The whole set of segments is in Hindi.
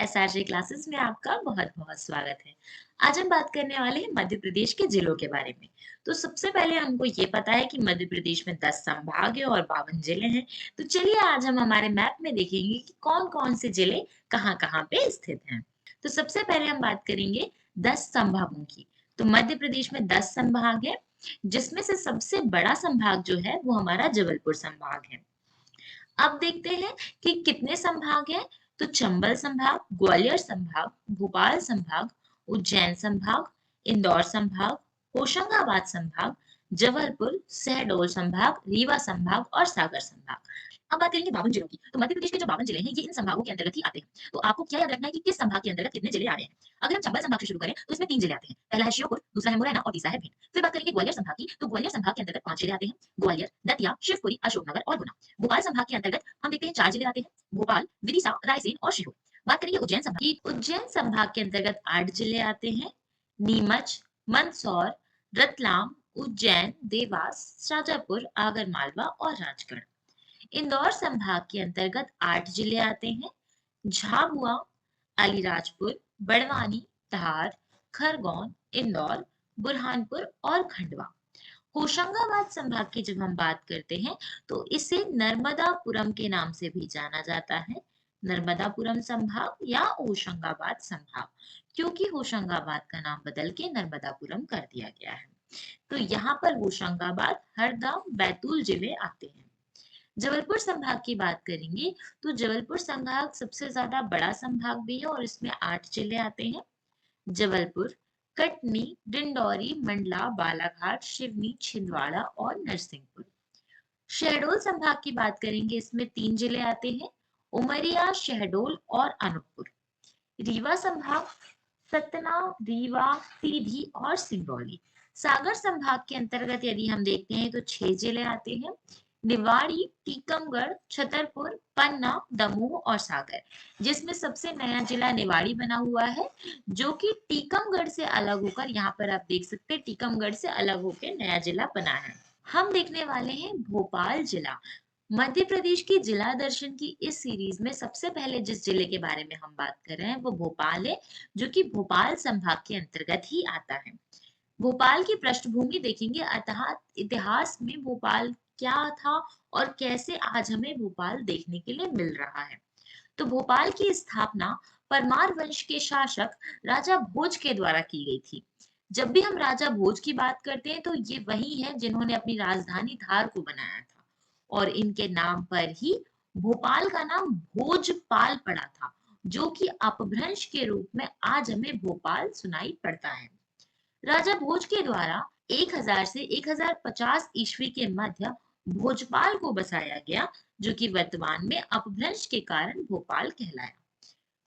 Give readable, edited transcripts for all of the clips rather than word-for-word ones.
एसआरजे क्लासेस में आपका बहुत-बहुत स्वागत है। आज हम बात करने वाले हैं मध्य प्रदेश के जिलों के बारे में। तो सबसे पहले हमको ये पता है कि मध्य प्रदेश में 10 संभाग है और 52 जिले हैं। तो चलिए आज हम हमारे मैप में देखेंगे कि कौन-कौन से जिले कहाँ-कहाँ पे स्थित हैं। तो सबसे पहले हम बात करेंगे 10 संभागों की। तो मध्य प्रदेश में 10 संभाग है, जिसमें से सबसे बड़ा संभाग जो है वो हमारा जबलपुर संभाग है। अब देखते हैं कि कितने संभाग हैं। तो चंबल संभाग, ग्वालियर संभाग, भोपाल संभाग, उज्जैन संभाग, इंदौर संभाग, होशंगाबाद संभाग, जबलपुर, शहडोल संभाग, रीवा संभाग और सागर संभाग। अब बात करेंगे 52 जिलों की। तो मध्य प्रदेश के जो 52 जिले हैं, ये इन संभागों के अंतर्गत ही आते हैं। तो आपको क्या याद रखना है कि किस संभाग के अंतर्गत कितने जिले आ रहे हैं। अगर हम चंबल संभाग से शुरू करें, तो इसमें 3 जिले आते हैं। पहला है श्योपुर, दूसरा है मुरैना और तीसरा है भिंड। फिर बात करेंगे ग्वालियर संभाग की, तो ग्वालियर संभाग के अंतर्गत 5 जिले आते हैं। ग्वालियर, दतिया, शिवपुरी, अशोकनगर और गुना। भोपाल संभाग के अंतर्गत हम देखते हैं 4 जिले आते हैं। भोपाल, विदिशा, रायसेन और सीहोर। बात करेंगे उज्जैन संभाग की। उज्जैन संभाग के अंतर्गत 8 जिले आते हैं। नीमच, मंदसौर, रतलाम, उज्जैन, देवास, शाजापुर, आगरमालवा और राजगढ़। इंदौर संभाग के अंतर्गत 8 जिले आते हैं। झाबुआ, अलीराजपुर, बड़वानी, धार, खरगोन, इंदौर, बुरहानपुर और खंडवा। होशंगाबाद संभाग की जब हम बात करते हैं, तो इसे नर्मदापुरम के नाम से भी जाना जाता है। नर्मदापुरम संभाग या होशंगाबाद संभाग, क्योंकि होशंगाबाद का नाम बदल के नर्मदापुरम कर दिया गया है। तो यहाँ पर होशंगाबाद, हरदा, बैतूल जिले आते हैं। जबलपुर संभाग की बात करेंगे, तो जबलपुर संभाग सबसे ज्यादा बड़ा संभाग भी है और इसमें 8 जिले आते हैं। जबलपुर, कटनी, डिंडौरी, मंडला, बालाघाट, सिवनी, छिंदवाड़ा और नरसिंहपुर। शहडोल संभाग की बात करेंगे, इसमें 3 जिले आते हैं। उमरिया, शहडोल और अनूपपुर। रीवा संभाग, सतना, रीवा, सीधी और सिंगरौली। सागर संभाग के अंतर्गत यदि हम देखते हैं तो 6 जिले आते हैं। निवाड़ी, टीकमगढ़, छतरपुर, पन्ना, दमोह और सागर, जिसमें सबसे नया जिला निवाड़ी बना हुआ है, जो कि टीकमगढ़ से अलग होकर, यहाँ पर आप देख सकते हैं टीकमगढ़ से अलग होकर नया जिला बना है। हम देखने वाले हैं भोपाल जिला। मध्य प्रदेश की जिला दर्शन की इस सीरीज में सबसे पहले जिस जिले के बारे में हम बात कर रहे हैं वो भोपाल है, जो कि भोपाल संभाग के अंतर्गत ही आता है। भोपाल की पृष्ठभूमि देखेंगे, अर्थात इतिहास में भोपाल क्या था और कैसे आज हमें भोपाल देखने के लिए मिल रहा है। तो भोपाल की स्थापना परमार वंश के शासक राजा भोज के द्वारा की गई थी। जब भी हम राजा भोज की बात करते हैं तो ये वही है जिन्होंने अपनी राजधानी धार को बनाया था, और इनके नाम पर ही भोपाल का नाम भोजपाल पड़ा था, जो कि अपभ्रंश के रूप में आज हमें भोपाल सुनाई पड़ता है। राजा भोज के द्वारा 1000 से 1050 ईस्वी के मध्य भोजपाल को बसाया गया, जो कि वर्तमान में अपभ्रंश के कारण भोपाल कहलाया।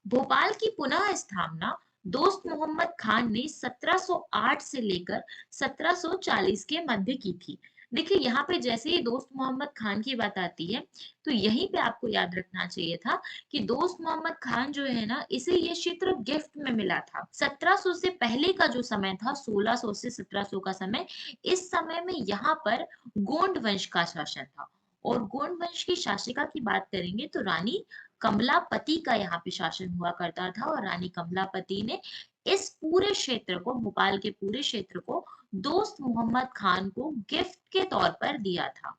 भोपाल की पुनः स्थापना दोस्त मोहम्मद खान ने 1708 से लेकर 1740 के मध्य की थी। देखिए यहाँ पे जैसे ही दोस्त मोहम्मद खान की बात आती है, तो यहीं पे आपको याद रखना चाहिए था कि दोस्त मोहम्मद खान जो है ना, इसे ये क्षेत्र गिफ्ट में मिला था। 1700 से पहले का जो समय था, 1600 से 1700 का समय, इस समय में यहाँ पर गोंड वंश का शासन था। और गोंड वंश की शासिका की बात करेंगे तो रानी कमलापति का यहाँ पे शासन हुआ करता था, और रानी कमलापति ने इस पूरे क्षेत्र को, भोपाल के पूरे क्षेत्र को दोस्त मोहम्मद खान को गिफ्ट के तौर पर दिया था।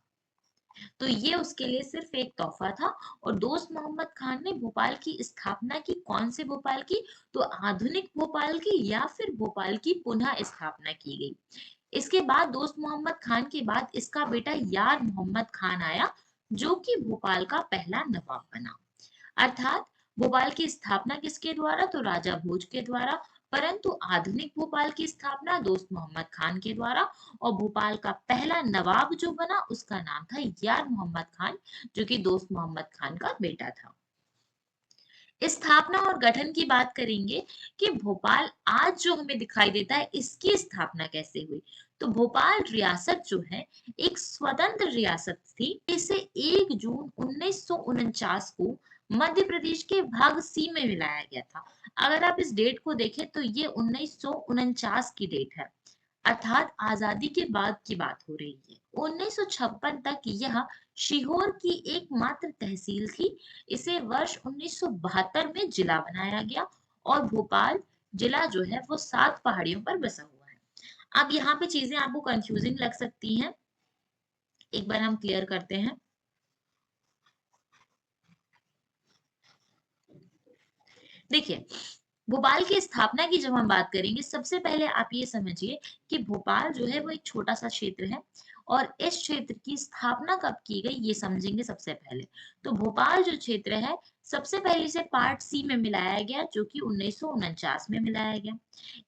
तो ये उसके लिए सिर्फ एक तोहफा था। और दोस्त मोहम्मद खान ने भोपाल की स्थापना की, कौन से भोपाल की, तो आधुनिक भोपाल की, या फिर भोपाल की पुनः स्थापना की गई। इसके बाद दोस्त मोहम्मद खान के बाद इसका बेटा यार मोहम्मद खान आया, जो कि भोपाल का पहला नवाब बना। अर्थात भोपाल की स्थापना किसके द्वारा, तो राजा भोज के द्वारा, परंतु आधुनिक भोपाल की स्थापना दोस्त मोहम्मद खान के द्वारा। और भोपाल का पहला नवाब जो बना उसका नाम था यार मोहम्मद खान, जो कि दोस्त मोहम्मद खान का बेटा था। स्थापना और गठन की बात करेंगे कि भोपाल आज जो हमें दिखाई देता है, इसकी स्थापना कैसे हुई। तो भोपाल रियासत जो है एक स्वतंत्र रियासत थी। इसे 1 जून 1949 को मध्य प्रदेश के भाग सी में मिलाया गया था। अगर आप इस डेट को देखें तो ये 1949 की डेट है, अर्थात आजादी के बाद की बात हो रही है। 1956 तक यह सीहोर की एकमात्र तहसील थी। इसे वर्ष 1972 में जिला बनाया गया और भोपाल जिला जो है वो 7 पहाड़ियों पर बसा हुआ है। अब यहाँ पे चीजें आपको कंफ्यूजिंग लग सकती हैं, एक बार हम क्लियर करते हैं। देखिए, भोपाल की स्थापना की जब हम बात करेंगे, सबसे पहले आप ये समझिए कि भोपाल जो है वो एक छोटा सा क्षेत्र है और इस क्षेत्र की स्थापना कब की गई ये समझेंगे सबसे पहले। तो भोपाल जो क्षेत्र है, सबसे पहले इसे पार्ट सी में मिलाया गया जो कि 1949 में मिलाया गया।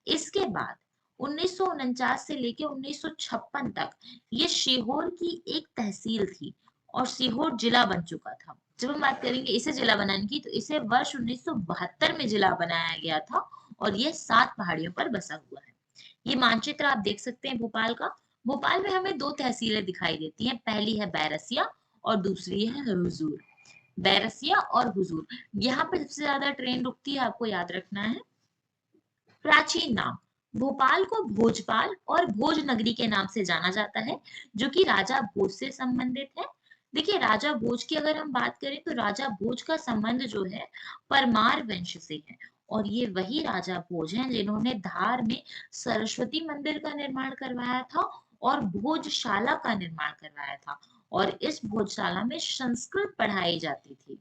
इसके बाद 1949 से लेके 1956 तक ये सीहोर की एक तहसील थी और सीहोर जिला बन चुका था। जब हम बात करेंगे इसे जिला बनाने की, तो इसे वर्ष 1972 में जिला बनाया गया था और ये 7 पहाड़ियों पर बसा हुआ है। ये मानचित्र आप देख सकते हैं भोपाल का। भोपाल में हमें 2 तहसीलें दिखाई देती हैं, पहली है बैरसिया और दूसरी है हुजूर। बैरसिया और हुजूर, यहाँ पे सबसे ज्यादा ट्रेन रुकती है, आपको याद रखना है। प्राचीन नाम, भोपाल को भोजपाल और भोज नगरी के नाम से जाना जाता है, जो कि राजा भोज से संबंधित है। देखिए, राजा भोज की अगर हम बात करें तो राजा भोज का संबंध जो है परमार वंश से है और ये वही राजा भोज हैं जिन्होंने धार में सरस्वती मंदिर का निर्माण करवाया था और भोजशाला का निर्माण करवाया था और इस भोजशाला में संस्कृत पढ़ाई जाती थी।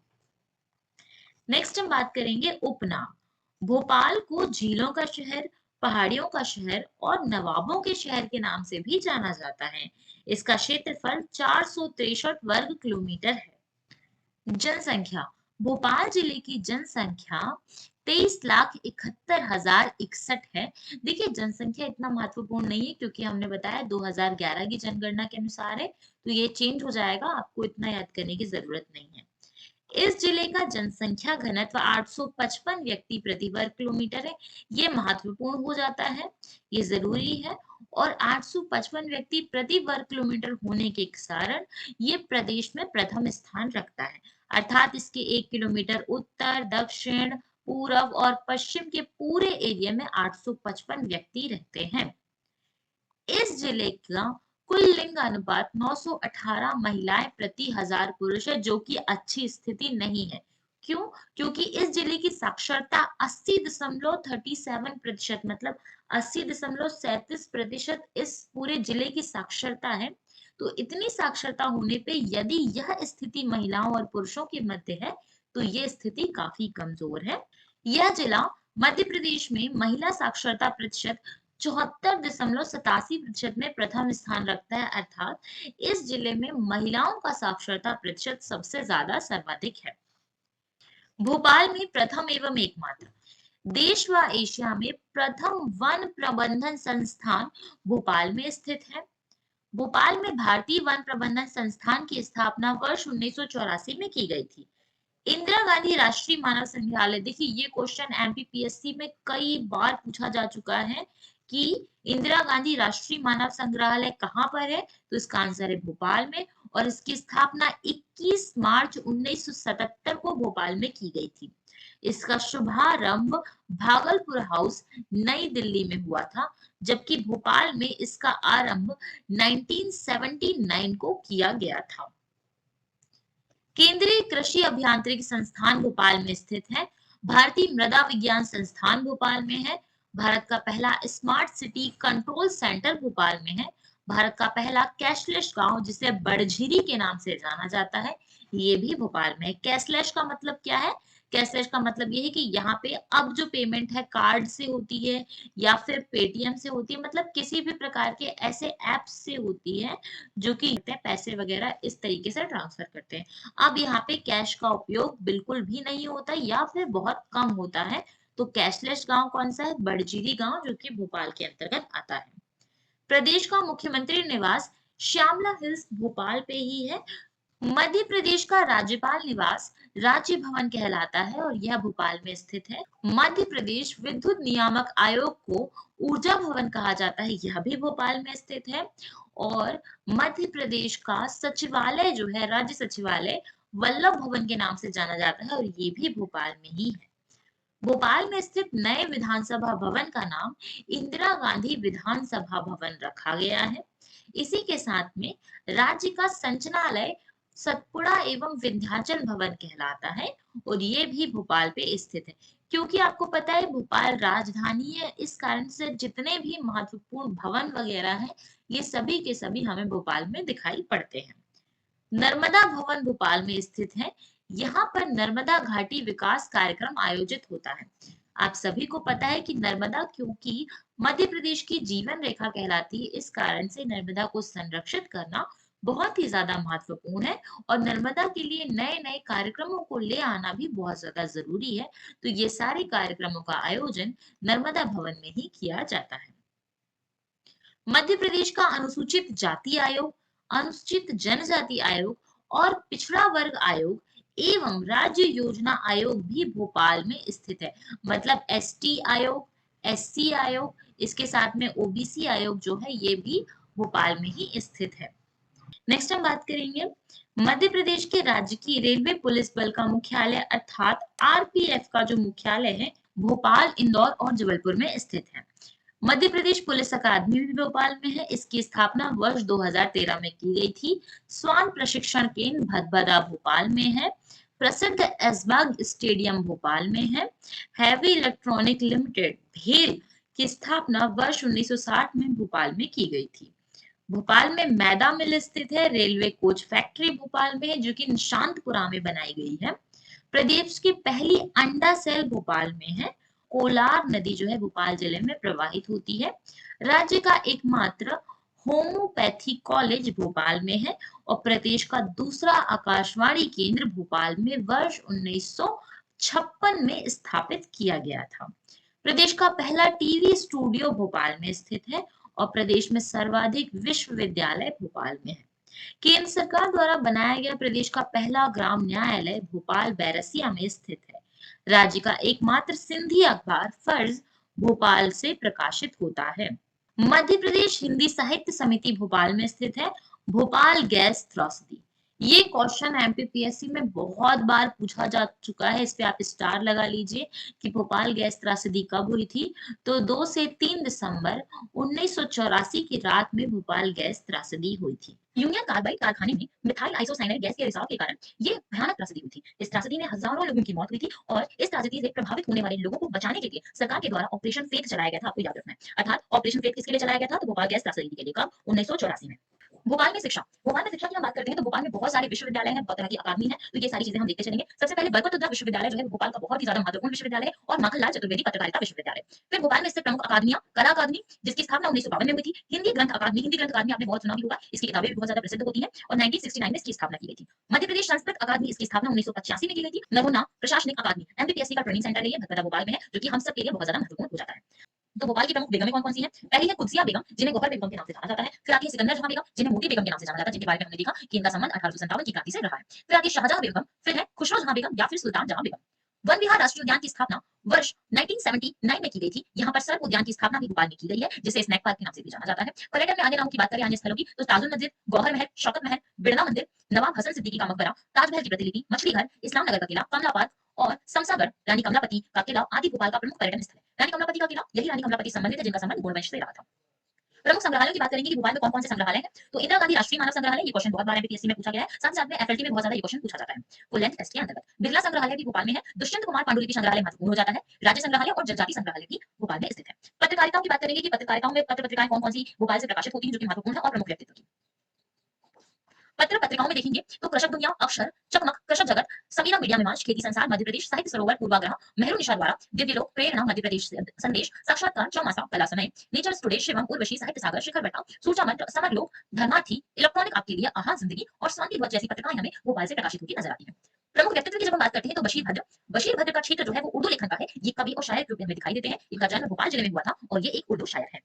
नेक्स्ट हम बात करेंगे उपनाम। भोपाल को झीलों का शहर, पहाड़ियों का शहर और नवाबों के शहर के नाम से भी जाना जाता है। इसका क्षेत्रफल 463 वर्ग किलोमीटर है। जनसंख्या, भोपाल जिले की जनसंख्या 23,71,061 है। देखिए, जनसंख्या इतना महत्वपूर्ण नहीं है क्योंकि हमने बताया 2011 की जनगणना के अनुसार है, तो ये चेंज हो जाएगा, आपको इतना याद करने की जरूरत नहीं है। इस जिले का जनसंख्या घनत्व 855 व्यक्ति प्रति वर्ग किलोमीटर है। ये महत्वपूर्ण हो जाता है, ये जरूरी है। और 855 व्यक्ति प्रति वर्ग किलोमीटर होने के कारण ये प्रदेश में प्रथम स्थान रखता है। अर्थात इसके 1 किलोमीटर उत्तर, दक्षिण, पूरब और पश्चिम के पूरे एरिया में 855 व्यक्ति रहते हैं। इस जिले का कुल लिंग अनुपात 918 महिलाएं प्रति 1000 पुरुष है, जो कि अच्छी स्थिति नहीं है। क्यों? क्योंकि इस जिले की साक्षरता 80.37% मतलब 80.37% इस पूरे जिले की साक्षरता है। तो इतनी साक्षरता होने पे यदि यह स्थिति महिलाओं और पुरुषों के मध्य है, तो ये स्थिति काफी कमजोर है। यह जिला मध्य प्रदेश में महिला साक्षरता प्रतिशत 74.87% में प्रथम स्थान रखता है। अर्थात इस जिले में महिलाओं का साक्षरता प्रतिशत सबसे ज्यादा सर्वाधिक है। भोपाल में प्रथम एवं एकमात्र देश व एशिया में प्रथम वन प्रबंधन संस्थान भोपाल में स्थित है। भोपाल में भारतीय वन प्रबंधन संस्थान की स्थापना वर्ष 1984 में की गई थी। इंदिरा गांधी राष्ट्रीय मानव संग्रहालय, देखिए ये क्वेश्चन एमपीपीएससी में कई बार पूछा जा चुका है कि इंदिरा गांधी राष्ट्रीय मानव संग्रहालय कहाँ पर है, तो इसका आंसर है भोपाल में और इसकी स्थापना 21 मार्च 1977 को भोपाल में की गई थी। इसका शुभारंभ भागलपुर हाउस नई दिल्ली में हुआ था, जबकि भोपाल में इसका आरंभ 1979 को किया गया था। केंद्रीय कृषि अभियांत्रिकी संस्थान भोपाल में स्थित है। भारतीय मृदा विज्ञान संस्थान भोपाल में है। भारत का पहला smart city control centre Bhopal में है। भारत का पहला कैशलेस गांव जिसे बड़झिरी के नाम से जाना जाता है, ये भी भोपाल में है। कैशलेस का मतलब क्या है? कैशलेस का मतलब ये है कि यहाँ पे अब जो पेमेंट है कार्ड से होती है या फिर पेटीएम से होती है, मतलब किसी भी प्रकार के ऐसे ऐप से होती है जो कि पैसे वगैरह इस तरीके से ट्रांसफर करते हैं। अब यहाँ पे कैश का उपयोग बिल्कुल भी नहीं होता या फिर बहुत कम होता है। तो कैशलेस गांव कौन सा है? बड़जीरी गांव, जो कि भोपाल के अंतर्गत आता है। प्रदेश का मुख्यमंत्री निवास श्यामला हिल्स भोपाल पे ही है। मध्य प्रदेश का राज्यपाल निवास राज्य भवन कहलाता है और यह भोपाल में स्थित है। मध्य प्रदेश विद्युत नियामक आयोग को ऊर्जा भवन कहा जाता है, यह भी भोपाल में स्थित है। और मध्य प्रदेश का सचिवालय जो है, राज्य सचिवालय, वल्लभ भवन के नाम से जाना जाता है और ये भी भोपाल में ही है। भोपाल में स्थित नए विधानसभा भवन का नाम इंदिरा गांधी विधानसभा भवन रखा गया है। इसी के साथ में राज्य का संचालनालय सतपुड़ा एवं विंध्याचल भवन कहलाता है और ये भी भोपाल पे स्थित है। क्योंकि आपको पता है भोपाल राजधानी है, इस कारण से जितने भी महत्वपूर्ण भवन वगैरह हैं, ये सभी के सभी हमें भोपाल में दिखाई पड़ते हैं। नर्मदा भवन भोपाल में स्थित है। यहाँ पर नर्मदा घाटी विकास कार्यक्रम आयोजित होता है। आप सभी को पता है कि नर्मदा क्योंकि मध्य प्रदेश की जीवन रेखा कहलाती है, इस कारण से नर्मदा को संरक्षित करना बहुत ही ज्यादा महत्वपूर्ण है और नर्मदा के लिए नए नए कार्यक्रमों को ले आना भी बहुत ज्यादा जरूरी है। तो ये सारे कार्यक्रमों का आयोजन नर्मदा भवन में ही किया जाता है। मध्य प्रदेश का अनुसूचित जाति आयोग, अनुसूचित जनजाति आयोग और पिछड़ा वर्ग आयोग एवं राज्य योजना आयोग भी भोपाल में स्थित है। मतलब एसटी आयोग, एससी आयोग, इसके साथ में ओबीसी आयोग जो है ये भी भोपाल में ही स्थित है। नेक्स्ट हम बात करेंगे मध्य प्रदेश के राज्य की रेलवे पुलिस बल का मुख्यालय अर्थात आरपीएफ का जो मुख्यालय है भोपाल, इंदौर और जबलपुर में स्थित है। मध्य प्रदेश पुलिस अकादमी भी भोपाल में है। इसकी स्थापना वर्ष 2013 में की गई थी। स्वान प्रशिक्षण केंद्र भदभदा भोपाल में है। प्रसिद्ध ऐशबाग स्टेडियम भोपाल में है। हैवी इलेक्ट्रॉनिक लिमिटेड भेल की स्थापना वर्ष 1960 में भोपाल में की गई थी। भोपाल में मैदा मिल स्थित है। रेलवे कोच फैक्ट्री भोपाल में है जो कि निशांतपुरा में बनाई गई है। प्रदेश की पहली अंडा सेल भोपाल में है। कोलार नदी जो है भोपाल जिले में प्रवाहित होती है। राज्य का एकमात्र होम्योपैथी कॉलेज भोपाल में है और प्रदेश का दूसरा आकाशवाणी केंद्र भोपाल में वर्ष 1956 में स्थापित किया गया था। प्रदेश का पहला टीवी स्टूडियो भोपाल में स्थित है और प्रदेश में सर्वाधिक विश्वविद्यालय भोपाल में है। केंद्र सरकार द्वारा बनाया गया प्रदेश का पहला ग्राम न्यायालय भोपाल बैरसिया में स्थित है। राज्य का एकमात्र सिंधी अखबार फर्ज भोपाल से प्रकाशित होता है। मध्य प्रदेश हिंदी साहित्य समिति भोपाल में स्थित है। भोपाल गैस त्रासदी, ये क्वेश्चन एमपीपीएससी में बहुत बार पूछा जा चुका है। इस पे आप स्टार लगा लीजिए कि भोपाल गैस त्रासदी कब हुई थी। तो 2 से 3 दिसंबर 1984 की रात में भोपाल गैस त्रासदी हुई थी। यूनियन कार्बाइड कारखाने में मिथाइल आइसोसाइनाइड गैस के रिसाव के कारण ये भयानक त्रासदी हुई थी। इस त्रासदी में हजारों लोगों की मौत हुई थी और इस त्रासदी से प्रभावित होने वाले लोगों को बचाने के लिए सरकार के द्वारा ऑपरेशन फेथ चलाया गया था। आपको याद रखना है। अर्थात ऑपरेशन फेथ किसके लिए चलाया गया था? तो भोपाल गैस त्रासदी के लिए। कब? 1984 में। भोपाल में शिक्षा, भोपाल में शिक्षा की हम बात करते हैं तो भोपाल में बहुत सारे विश्वविद्यालय हैं, बहुत तरह की अकादमी है। तो ये सारी चीजें हम देखते चलेंगे। सबसे पहले बरकतउद्दौला विश्वविद्यालय जो है भोपाल का बहुत ही ज्यादा महत्वपूर्ण विश्वविद्यालय है और माखनलाल चतुर्वेदी पत्रकारिता विश्वविद्यालय। फिर भोपाल में स्थित प्रमुख अकादमियां, कला अकादमी जिसकी स्थापना 1952 में हुई थी। हिंदी ग्रंथ अकादमी, हिंदी ग्रंथ अकादमी आपने बहुत सुना भी होगा, इसकी किताबें भी बहुत ज्यादा प्रसिद्ध होती हैं और 1969 में इसकी स्थापना की गई थी। मध्य प्रदेश संस्कृत अकादमी, इसकी स्थापना 1985 में की गई थी। नरोन्ना प्रशासनिक अकादमी एमपीपीएससी का ट्रेनिंग सेंटर है, ये भदभदा भोपाल में है जो कि हम सब के लिए बहुत ज्यादा महत्वपूर्ण हो जाता है। तो भोपाल की प्रमुख बेगमें कौन-कौन सी हैं? पहली है कुदसिया बेगम, जिन्हें गौहर बेगम के नाम से जाना जाता है। फिर आती है सिकंदर जहां बेगम, जिन्हें मोती बेगम के नाम से जाना जाता है, जिनके बारे में हमने देखा कि इनका संबंध 1857 की क्रांति से रहा है। फिर आती है शाहजहां बेगम, फिर है खुसरो जहां बेगम या फिर सुल्तान जहां बेगम। वन विहार राष्ट्रीय उद्यान की स्थापना वर्ष 1979 में की गई थी। यहाँ पर सर्प उद्यान की स्थापना भी भोपाल में की गई है, जिसे स्नैक पार्क के नाम से भी जाना जाता है। पर्यटन में अन्य नामों की बात करें, अन्य स्थलों की, तो ताजुल मस्जिद, गौहर महल, शौकत महल, बिड़ला मंदिर, नवाब हसन सिद्दीकी का मकबरा, ताजमहल की प्रतिलिपि, मछली घर, इस्लाम नगर का किला, कमला पार्क और समसागढ़ रानी कमलापति का किला आदि भोपाल का प्रमुख पर्यटन स्थल है। रानी कमलापति का किला, यही रानी कमलापति से संबंधित है जिनका संबंध गोलवंश से रहा था। प्रमुख संग्रहालयों की बात करेंगे कि भोपाल में कौन-कौन से संग्रहालय हैं। तो इंदिरा गांधी राष्ट्रीय मानव संग्रहालय, ये क्वेश्चन बहुत बार एमपीएससी में पूछा गया है। साथ-साथ में एफएलटी में बहुत ज्यादा ये क्वेश्चन पूछा जाता है फुल लेंथ टेस्ट के अंतर्गत। बिरला संग्रहालय भी भोपाल में है। दुष्यंत कुमार पांडुलिपि संग्रहालय महत्वपूर्ण हो जाता है। राज्य संग्रहालय और जनजाति संग्रहालय भी भोपाल में स्थित है। पत्रकारिताओं की बात करेंगे कि पत्रकारिताओं में पत्र पत्रिकाएं कौन-कौन सी भोपाल से प्रकाशित होती हैं जो कि महत्वपूर्ण है और प्रमुख व्यक्तित्व की। पत्र पत्रिकाओं में देखेंगे तो कृषक दुनिया, अक्षर, चकमक, कृषक जगत, समीरा मीडिया मिमांस, खेती संसार, मध्य प्रदेश साहित्य सरोवर, पूर्वाग्रह, मेहरू निशाद्वारा, दिव्य लोक, प्रेरणा, मध्य प्रदेश संदेश, साक्षात्कार, चौमासा, कला समय, नेचर्स टुडे, शिवम, उर्वशी, साहित्य सागर, शिखर बट्टा, सूचा मंत्र, समर लोक, धर्मार्थी, इलेक्ट्रॉनिक आपके लिए, आहा जिंदगी और शांति ध्वज जैसी पत्रिकाएं हमें भोपाल से प्रकाशित होती नजर आती है। प्रमुख व्यक्तित्व की जब हम बात करते हैं तो बशीर भद्र, बशीर भद्र का क्षेत्र जो है वो उर्दू लेखन का है। ये कवि और शायर के रूप में हमें दिखाई देते हैं। इनका जन्म भोपाल जिले में हुआ था और ये एक उर्दू शायर है।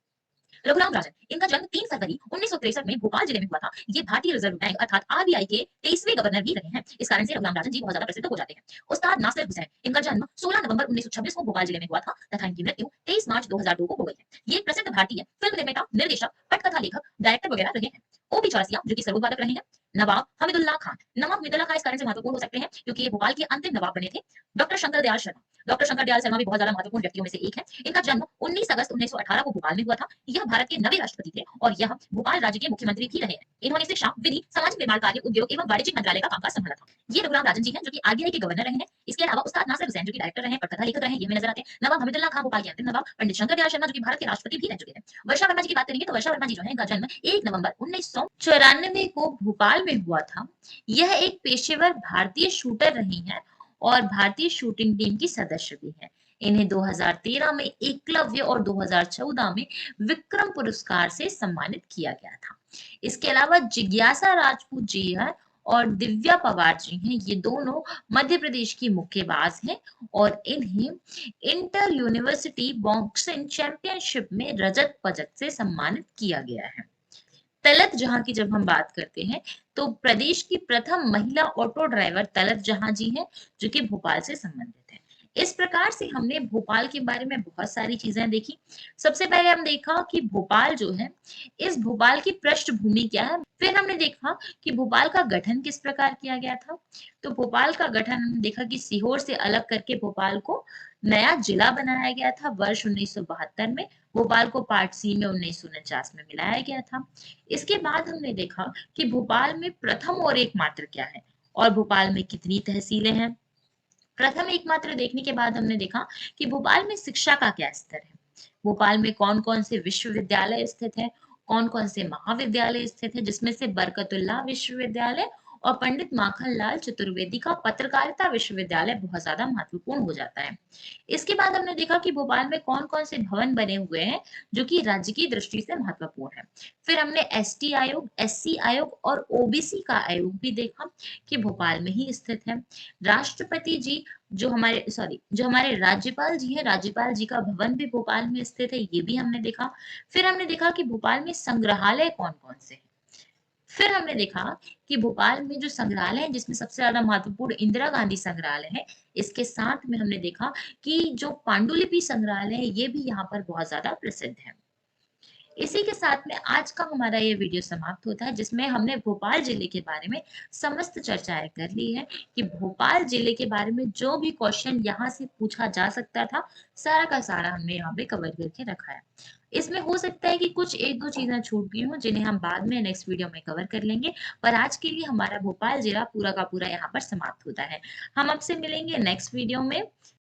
रघुराम राजन, इनका जन्म 3 फरवरी 1963 में भोपाल जिले में हुआ था। ये भारतीय रिजर्व बैंक अर्थात आरबीआई के 23वें गवर्नर भी रहे हैं। इस कारण से रघुराम राजन जी बहुत ज्यादा प्रसिद्ध हो जाते हैं। उस्ताद नासिर हुसैन, इनका जन्म 16 नवंबर 1926 को भोपाल जिले में हुआ था तथा इनकी मृत्यु 23 मार्च 2002 को हो गई है। ये प्रसिद्ध भारतीय फिल्म निर्माता, निर्देशक, पटकथा लेखक, डायरेक्टर वगैरह रहे हैं। ओपी चौरसिया जो कि सरोद वादक रहे हैं। नवाब हमीदुल्लाह खान। नवाब हमीदुल्लाह खान इस कारण से महत्वपूर्ण हो सकते हैं क्योंकि ये भोपाल के अंतिम नवाब बने थे। डॉक्टर शंकर दयाल शर्मा। डॉक्टर शंकर दयाल शर्मा भी बहुत ज्यादा महत्वपूर्ण व्यक्तियों में से एक है। इनका जन्म 19 अगस्त 1918 को भोपाल में हुआ था। यह भारत के 9वें राष्ट्रपति थे और यह भोपाल राज्य के मुख्यमंत्री भी रहे हैं। इन्होंने शिक्षा, विधि, सामाजिक निर्माण कार्य, उद्योग एवं वाणिज्यिक मंत्रालय का कामकाज संभाला था। ये रघुराम राजन जी हैं जो कि आरबीआई के गवर्नर रहे हैं। इसके अलावा उस्ताद नासिर हुसैन जो कि डायरेक्टर रहे हैं, पटकथा लेखक रहे हैं, ये हमें नजर आते हैं। नवाब हमीदुल्लाह खान भोपाल के अंतिम नवाब, पंडित शंकर दयाल शर्मा जो कि भारत के राष्ट्रपति भी रह चुके हैं। वर्षा वर्मा जी की बात करेंगे तो वर्षा वर्मा जी जो है इनका जन्म 1 नवंबर 1994 को भोपाल में हुआ था। यह एक पेशेवर भारतीय शूटर रही हैं और भारतीय शूटिंग टीम की सदस्य भी हैं। इन्हें 2013 में एकलव्य और 2014 में विक्रम पुरस्कार से सम्मानित किया गया था। इसके अलावा जिज्ञासा राजपूत जी हैं और दिव्या पवार जी हैं। ये दोनों मध्य प्रदेश की मुक्केबाज हैं और इन्हें इंटर यूनिवर्सिटी बॉक्सिंग चैंपियनशिप में रजत पदक से सम्मानित किया गया है। तलत जहां की जब हम बात करते हैं तो प्रदेश की प्रथम महिला ऑटो ड्राइवर तलत जहां जी हैं जो कि भोपाल से संबंधित है। इस प्रकार से हमने भोपाल के बारे में बहुत सारी चीजें देखी। सबसे पहले हम देखा कि भोपाल जो है, इस भोपाल की पृष्ठभूमि क्या है। फिर हमने देखा कि भोपाल का गठन किस प्रकार किया गया था। तो भोपाल का गठन हमने देखा कि सीहोर से अलग करके भोपाल को नया जिला बनाया गया था वर्ष 1972 में। भोपाल को पार्ट सी में 1949 में मिलाया गया था। इसके बाद हमने देखा कि भोपाल में प्रथम और एकमात्र क्या है और भोपाल में कितनी तहसीलें हैं। प्रथम एकमात्र देखने के बाद हमने देखा कि भोपाल में शिक्षा का क्या स्तर है, भोपाल में कौन कौन से विश्वविद्यालय स्थित है, कौन कौन से महाविद्यालय स्थित है, जिसमें से बरकतुल्लाह विश्वविद्यालय और पंडित माखनलाल चतुर्वेदी का पत्रकारिता विश्वविद्यालय बहुत ज्यादा महत्वपूर्ण हो जाता है। इसके बाद हमने देखा कि भोपाल में कौन कौन से भवन बने हुए हैं जो कि राज्य की दृष्टि से महत्वपूर्ण है। फिर हमने एसटी आयोग, एससी आयोग और ओबीसी का आयोग भी देखा कि भोपाल में ही स्थित है। राष्ट्रपति जी जो हमारे राज्यपाल जी हैं, राज्यपाल जी का भवन भी भोपाल में स्थित है, ये भी हमने देखा। फिर हमने देखा कि भोपाल में संग्रहालय कौन कौन से हैं। फिर हमने देखा कि भोपाल में जो संग्रहालय है जिसमें सबसे ज्यादा महत्वपूर्ण इंदिरा गांधी संग्रहालय है। इसके साथ में हमने देखा कि जो पांडुलिपि संग्रहालय है ये भी यहाँ पर बहुत ज्यादा प्रसिद्ध है। इसी के साथ में आज का हमारा ये वीडियो समाप्त होता है जिसमें हमने भोपाल जिले के बारे में समस्त चर्चाएं कर ली है कि भोपाल जिले के बारे में जो भी क्वेश्चन यहाँ से पूछा जा सकता था सारा का सारा हमने यहाँ पे कवर करके रखा है। इसमें हो सकता है कि कुछ एक दो चीजें छूट गई हों जिन्हें हम बाद में नेक्स्ट वीडियो में कवर कर लेंगे, पर आज के लिए हमारा भोपाल जिला पूरा का पूरा यहाँ पर समाप्त होता है। हम आपसे मिलेंगे नेक्स्ट वीडियो में।